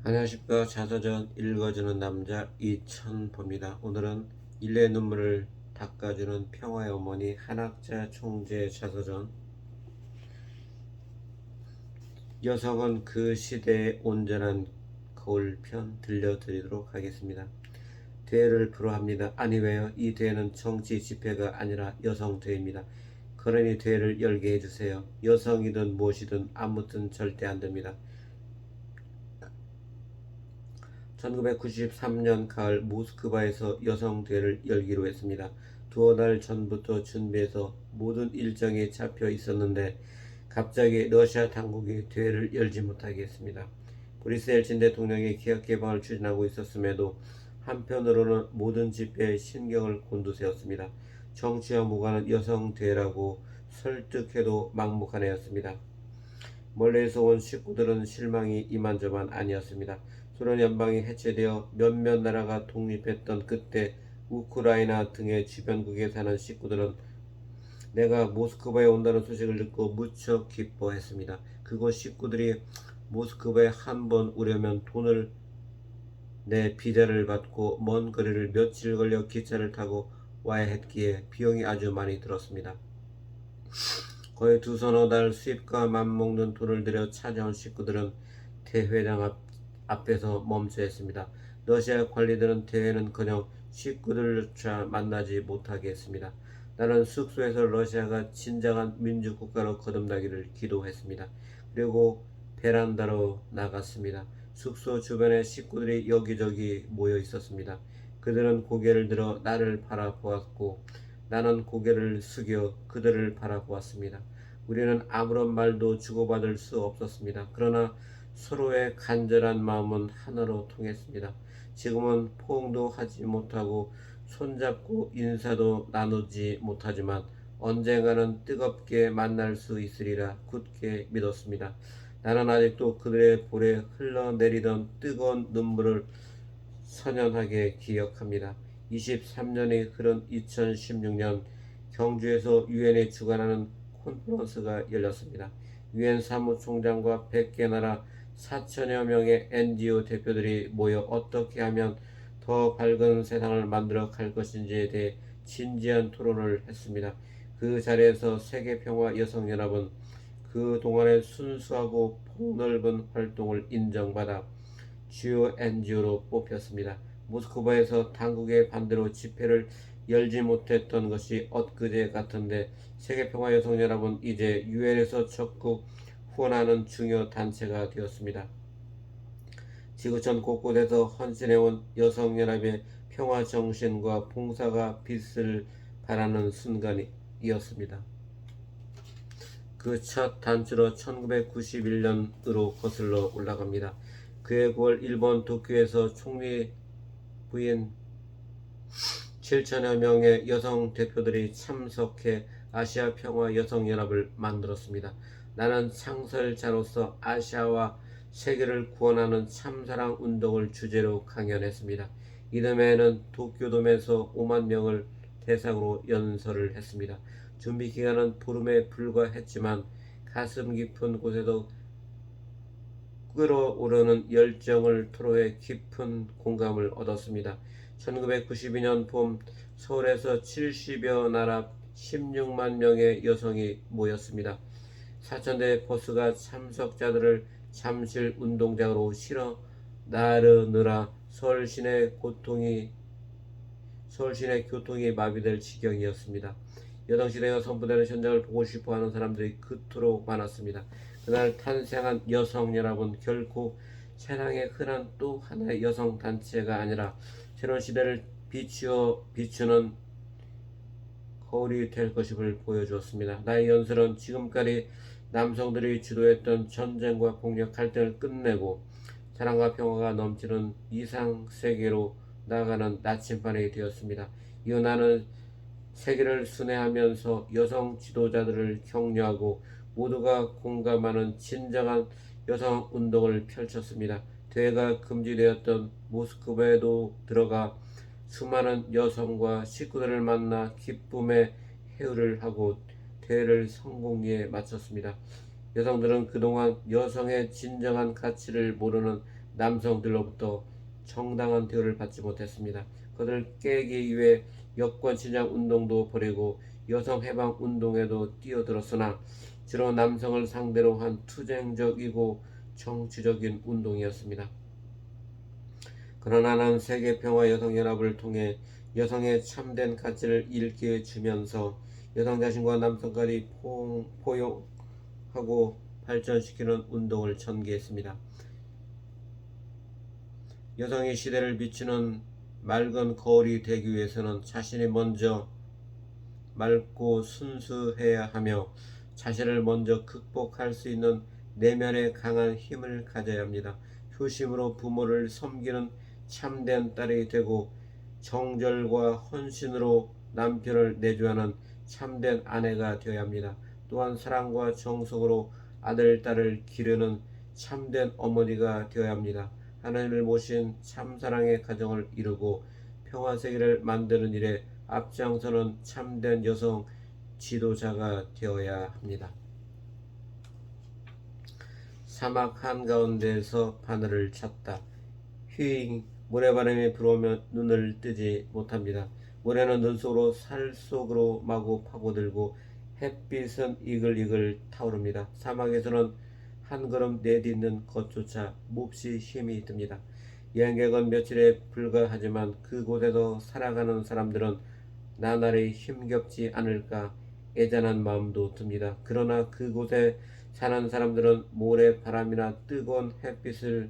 안녕하십니까. 자서전 읽어주는 남자 이천보입니다. 오늘은 인류의 눈물을 닦아주는 평화의 어머니 한학자 총재의 자서전. 여성은 그 시대의 온전한 거울편 들려드리도록 하겠습니다. 대회를 불허합니다. 아니 왜요? 이 대회는 정치 집회가 아니라 여성 대회입니다. 그러니 대회를 열게 해주세요. 여성이든 무엇이든 아무튼 절대 안됩니다. 1993년 가을 모스크바에서 여성대회를 열기로 했습니다. 두어 달 전부터 준비해서 모든 일정이 잡혀 있었는데 갑자기 러시아 당국이 대회를 열지 못하게 했습니다. 보리스 엘친 대통령이 기약 개방을 추진하고 있었음에도 한편으로는 모든 집회에 신경을 곤두세웠습니다. 정치와 무관한 여성대회라고 설득해도 막무가내 였습니다. 멀리에서 온 식구들은 실망이 이만저만 아니었습니다. 소련 연방이 해체되어 몇몇 나라가 독립했던 그때 우크라이나 등의 주변국에 사는 식구들은 내가 모스크바에 온다는 소식을 듣고 무척 기뻐했습니다. 그곳 식구들이 모스크바에 한 번 오려면 돈을 내 비자를 받고 먼 거리를 며칠 걸려 기차를 타고 와야 했기에 비용이 아주 많이 들었습니다. 거의 두서너 달 수입과 맞먹는 돈을 들여 찾아온 식구들은 대회장 앞에서 멈춰 있습니다. 러시아 관리들은 대회는커녕 식구들조차 만나지 못하게 했습니다. 나는 숙소에서 러시아가 진정한 민주국가로 거듭나기를 기도했습니다. 그리고 베란다로 나갔습니다. 숙소 주변에 식구들이 여기저기 모여 있었습니다. 그들은 고개를 들어 나를 바라보았고 나는 고개를 숙여 그들을 바라보았습니다. 우리는 아무런 말도 주고받을 수 없었습니다. 그러나 서로의 간절한 마음은 하나로 통했습니다. 지금은 포옹도 하지 못하고 손잡고 인사도 나누지 못하지만 언젠가는 뜨겁게 만날 수 있으리라 굳게 믿었습니다. 나는 아직도 그들의 볼에 흘러내리던 뜨거운 눈물을 선연하게 기억합니다. 23년이 흐른 2016년 경주에서 유엔이 주관하는 콘퍼런스가 열렸습니다. 유엔 사무총장과 100개 나라 4천여 명의 NGO 대표들이 모여 어떻게 하면 더 밝은 세상을 만들어 갈 것인지에 대해 진지한 토론을 했습니다. 그 자리에서 세계평화 여성연합은 그 동안의 순수하고 폭넓은 활동을 인정받아 주요 NGO로 뽑혔습니다. 모스크바에서 당국의 반대로 집회를 열지 못했던 것이 엊그제 같은데 세계평화여성연합은 이제 유엔에서 적극 후원하는 중요 단체가 되었습니다. 지구촌 곳곳에서 헌신해온 여성연합의 평화정신과 봉사가 빛을 발하는 순간이었습니다. 그 첫 단추로 1991년으로 거슬러 올라갑니다. 그해 9월 일본 도쿄에서 총리 부인 7천여 명의 여성 대표들이 참석해 아시아 평화 여성연합을 만들었습니다. 나는 창설자로서 아시아와 세계를 구원하는 참사랑 운동을 주제로 강연했습니다. 이듬해에는 도쿄돔에서 5만 명을 대상으로 연설을 했습니다. 준비 기간은 보름에 불과했지만 가슴 깊은 곳에도 끓어오르는 열정을 토로해 깊은 공감을 얻었습니다. 1992년 봄 서울에서 70여 나라 16만 명의 여성이 모였습니다. 4,000대 버스가 참석자들을 잠실 운동장으로 실어 나르느라 서울 시내 교통이 마비될 지경이었습니다. 여성시대 여성부대는 현장을 보고 싶어하는 사람들이 그토록 많았습니다. 그날 탄생한 여성연합은 결코 세상에 흔한 또 하나의 여성단체가 아니라 새로운 시대를 비추는 거울이 될 것임을 보여주었습니다. 나의 연설은 지금까지 남성들이 주도했던 전쟁과 폭력 갈등을 끝내고 사랑과 평화가 넘치는 이상세계로 나아가는 나침반이 되었습니다. 이후 나는 세계를 순회하면서 여성 지도자들을 격려하고 모두가 공감하는 진정한 여성 운동을 펼쳤습니다. 대회가 금지되었던 모스크바에도 들어가 수많은 여성과 식구들을 만나 기쁨의 회유를 하고 대회를 성공리에 마쳤습니다. 여성들은 그동안 여성의 진정한 가치를 모르는 남성들로부터 정당한 대우를 받지 못했습니다. 그들을 깨기 위해 여권시장 운동도 벌이고 여성해방 운동에도 뛰어들었으나 주로 남성을 상대로 한 투쟁적이고 정치적인 운동이었습니다. 그러나 나는 세계평화 여성연합을 통해 여성의 참된 가치를 일깨워 주면서 여성 자신과 남성까지 포용하고 발전시키는 운동을 전개했습니다. 여성이 시대를 비추는 맑은 거울이 되기 위해서는 자신이 먼저 맑고 순수해야 하며 자신을 먼저 극복할 수 있는 내면의 강한 힘을 가져야 합니다. 효심으로 부모를 섬기는 참된 딸이 되고 정절과 헌신으로 남편을 내조하는 참된 아내가 되어야 합니다. 또한 사랑과 정성으로 아들, 딸을 기르는 참된 어머니가 되어야 합니다. 하나님을 모신 참사랑의 가정을 이루고 평화세계를 만드는 일에 앞장서는 참된 여성 지도자가 되어야 합니다. 사막 한가운데에서 바늘을 찾다. 휘잉 모래바람이 불어오면 눈을 뜨지 못합니다. 모래는 눈 속으로 살 속으로 마구 파고들고 햇빛은 이글이글 타오릅니다. 사막에서는 한 걸음 내딛는 것조차 몹시 힘이 듭니다. 여행객은 며칠에 불과하지만 그곳에서 살아가는 사람들은 나날이 힘겹지 않을까 애잔한 마음도 듭니다. 그러나 그곳에 사는 사람들은 모래바람이나 뜨거운 햇빛을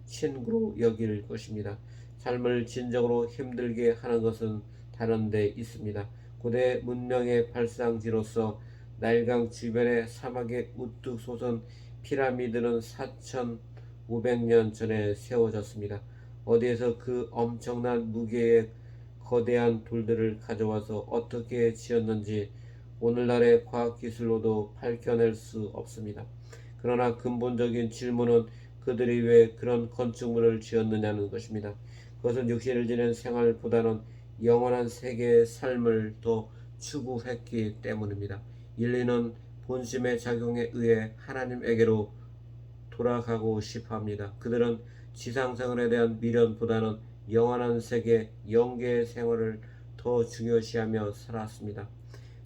친구로 여길 것입니다. 삶을 진정으로 힘들게 하는 것은 다른 데 있습니다. 고대 문명의 발상지로서 나일강 주변의 사막에 우뚝 솟은 피라미드는 4,500년 전에 세워졌습니다. 어디에서 그 엄청난 무게의 거대한 돌들을 가져와서 어떻게 지었는지 오늘날의 과학기술로도 밝혀낼 수 없습니다. 그러나 근본적인 질문은 그들이 왜 그런 건축물을 지었느냐는 것입니다. 그것은 육신을 지닌 생활보다는 영원한 세계의 삶을 더 추구했기 때문입니다. 인류는 본심의 작용에 의해 하나님에게로 돌아가고 싶어합니다. 그들은 지상생활에 대한 미련보다는 영원한 세계, 영계의 생활을 더 중요시하며 살았습니다.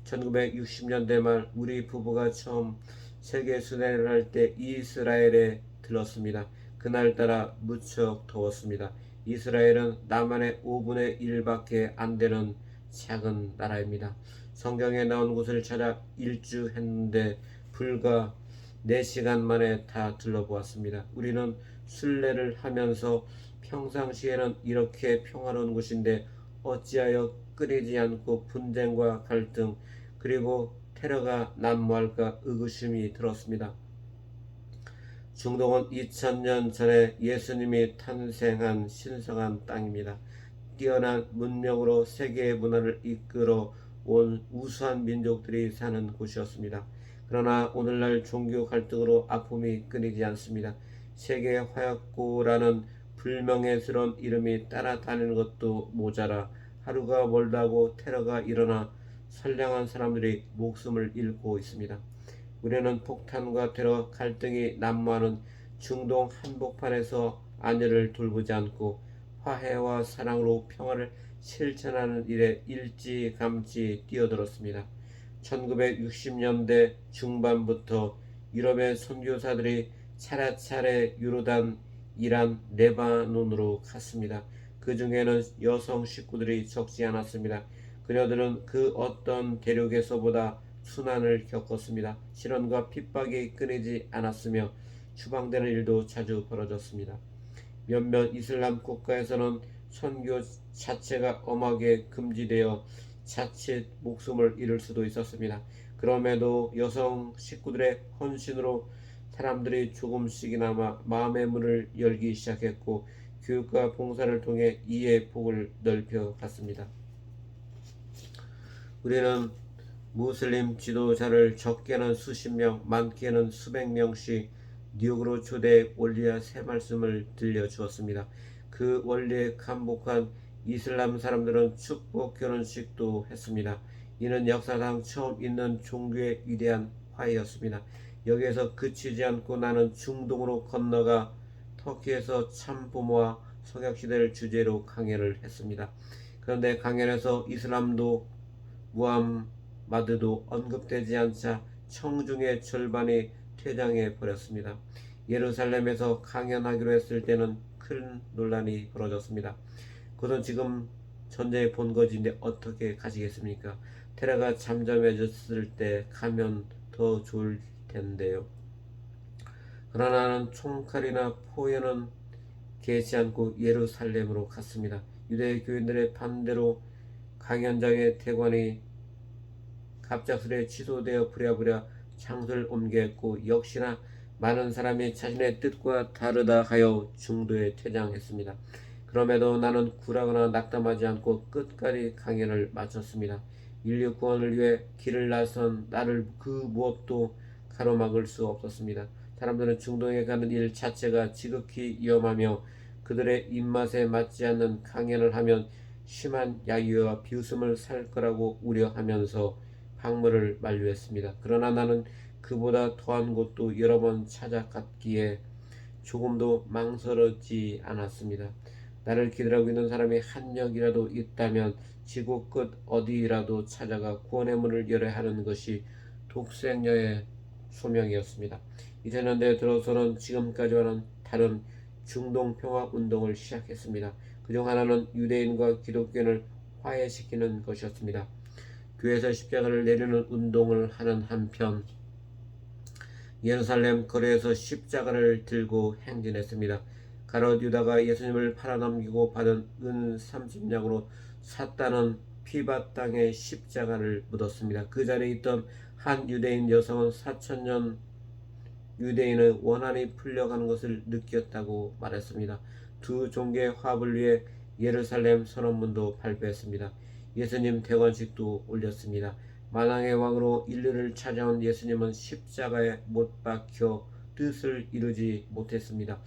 1960년대 말 우리 부부가 처음 세계 순회를 할 때 이스라엘에 들렀습니다. 그날따라 무척 더웠습니다. 이스라엘은 남한의 5분의 1밖에 안 되는 작은 나라입니다. 성경에 나온 곳을 찾아 일주했는데 불과 4시간 만에 다 둘러보았습니다. 우리는 순례를 하면서 평상시에는 이렇게 평화로운 곳인데 어찌하여 끊이지 않고 분쟁과 갈등 그리고 테러가 난무할까 의구심이 들었습니다. 중동은 2000년 전에 예수님이 탄생한 신성한 땅입니다. 뛰어난 문명으로 세계의 문화를 이끌어 온 우수한 민족들이 사는 곳이었습니다. 그러나 오늘날 종교 갈등으로 아픔이 끊이지 않습니다. 세계 화약고라는 불명예스러운 이름이 따라다니는 것도 모자라 하루가 멀다고 테러가 일어나 선량한 사람들이 목숨을 잃고 있습니다. 우리는 폭탄과 테러, 갈등이 난무하는 중동 한복판에서 안위를 돌보지 않고 화해와 사랑으로 평화를 실천하는 일에 일찌감치 뛰어들었습니다. 1960년대 중반부터 유럽의 선교사들이 차례차례 요르단, 이란, 레바논으로 갔습니다. 그 중에는 여성 식구들이 적지 않았습니다. 그녀들은 그 어떤 대륙에서보다 순환을 겪었습니다. 실현과 핍박이 끊이지 않았으며 추방되는 일도 자주 벌어졌습니다. 몇몇 이슬람 국가에서는 선교 자체가 엄하게 금지되어 자칫 목숨을 잃을 수도 있었습니다. 그럼에도 여성 식구들의 헌신으로 사람들이 조금씩이나마 마음의 문을 열기 시작했고 교육과 봉사를 통해 이해의 폭을 넓혀갔습니다. 우리는 무슬림 지도자를 적게는 수십 명, 많게는 수백 명씩 뉴욕으로 초대해 원리와 새 말씀을 들려주었습니다. 그 원리에 감복한 이슬람 사람들은 축복 결혼식도 했습니다. 이는 역사상 처음 있는 종교의 위대한 화해였습니다. 여기에서 그치지 않고 나는 중동으로 건너가 터키에서 참부모와 성역시대를 주제로 강연을 했습니다. 그런데 강연에서 이슬람도 무함마드도 언급되지 않자 청중의 절반이 퇴장해 버렸습니다. 예루살렘에서 강연하기로 했을 때는 큰 논란이 벌어졌습니다. 그것은 지금 전쟁의 본거지인데 어떻게 가시겠습니까? 테러가 잠잠해졌을 때 가면 더 좋을 텐데요. 그러나 나는 총칼이나 포연은 개시 않고 예루살렘으로 갔습니다. 유대 교인들의 반대로 강연장의 대관이 갑작스레 취소되어 부랴부랴 장소를 옮겨했고 역시나 많은 사람이 자신의 뜻과 다르다 하여 중도에 퇴장했습니다. 그럼에도 나는 굴하거나 낙담하지 않고 끝까지 강연을 마쳤습니다. 인류 구원을 위해 길을 나선 나를 그 무엇도 가로막을 수 없었습니다. 사람들은 중동에 가는 일 자체가 지극히 위험하며 그들의 입맛에 맞지 않는 강연을 하면 심한 야유와 비웃음을 살 거라고 우려하면서 방문을 만류했습니다. 그러나 나는 그보다 더한 곳도 여러 번 찾아갔기에 조금도 망설이지 않았습니다. 나를 기다리고 있는 사람이 한 명이라도 있다면 지구 끝 어디라도 찾아가 구원의 문을 열어야 하는 것이 독생녀의 소명이었습니다. 2000년대에 들어서는 지금까지와는 다른 중동 평화 운동을 시작했습니다. 그중 하나는 유대인과 기독교인을 화해시키는 것이었습니다. 교회에서 십자가를 내리는 운동을 하는 한편 예루살렘 거리에서 십자가를 들고 행진했습니다. 가롯 유다가 예수님을 팔아넘기고 받은 은 30냥으로 샀다는 피밭 땅에 십자가를 묻었습니다. 그 자리에 있던 한 유대인 여성은 4000년 유대인의 원한이 풀려가는 것을 느꼈다고 말했습니다. 두 종교의 화합을 위해 예루살렘 선언문도 발표했습니다. 예수님 대관식도 올렸습니다. 만왕의 왕으로 인류를 찾아온 예수님은 십자가에 못 박혀 뜻을 이루지 못했습니다.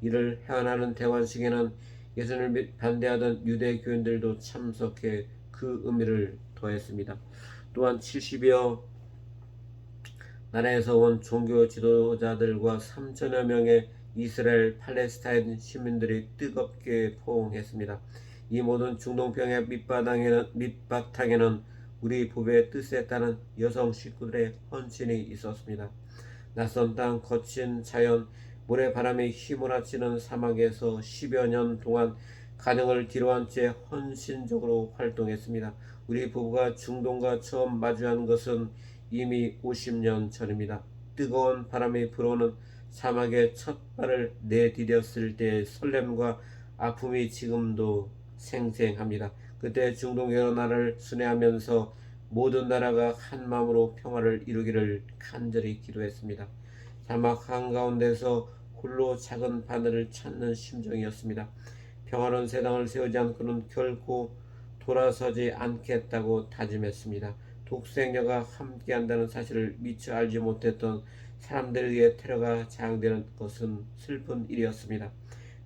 이를 회환하는 대관식에는 예수님을 반대하던 유대 교인들도 참석해 그 의미를 더했습니다. 또한 70여 나라에서 온 종교 지도자들과 3천여 명의 이스라엘 팔레스타인 시민들이 뜨겁게 포옹했습니다. 이 모든 중동평의 밑바탕에는 우리 부부의 뜻에 따른 여성 식구들의 헌신이 있었습니다. 낯선 땅, 거친 자연, 모래바람이 휘몰아치는 사막에서 10여 년 동안 가정을 뒤로한 채 헌신적으로 활동했습니다. 우리 부부가 중동과 처음 마주한 것은 이미 50년 전입니다. 뜨거운 바람이 불어오는 사막에 첫 발을 내디뎠을 때의 설렘과 아픔이 지금도 생생합니다. 그때 중동 여러 나라를 순회하면서 모든 나라가 한 마음으로 평화를 이루기를 간절히 기도했습니다. 사막 한가운데서 홀로 작은 바늘을 찾는 심정이었습니다. 평화로운 세상을 세우지 않고는 결코 돌아서지 않겠다고 다짐했습니다. 독생녀가 함께한다는 사실을 미처 알지 못했던 사람들에 의해 테러가 자행되는 것은 슬픈 일이었습니다.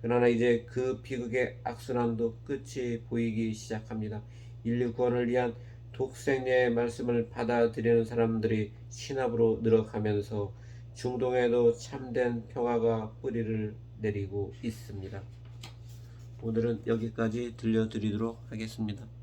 그러나 이제 그 비극의 악순환도 끝이 보이기 시작합니다. 인류 구원을 위한 독생녀의 말씀을 받아들이는 사람들이 신압으로 늘어가면서 중동에도 참된 평화가 뿌리를 내리고 있습니다. 오늘은 여기까지 들려드리도록 하겠습니다.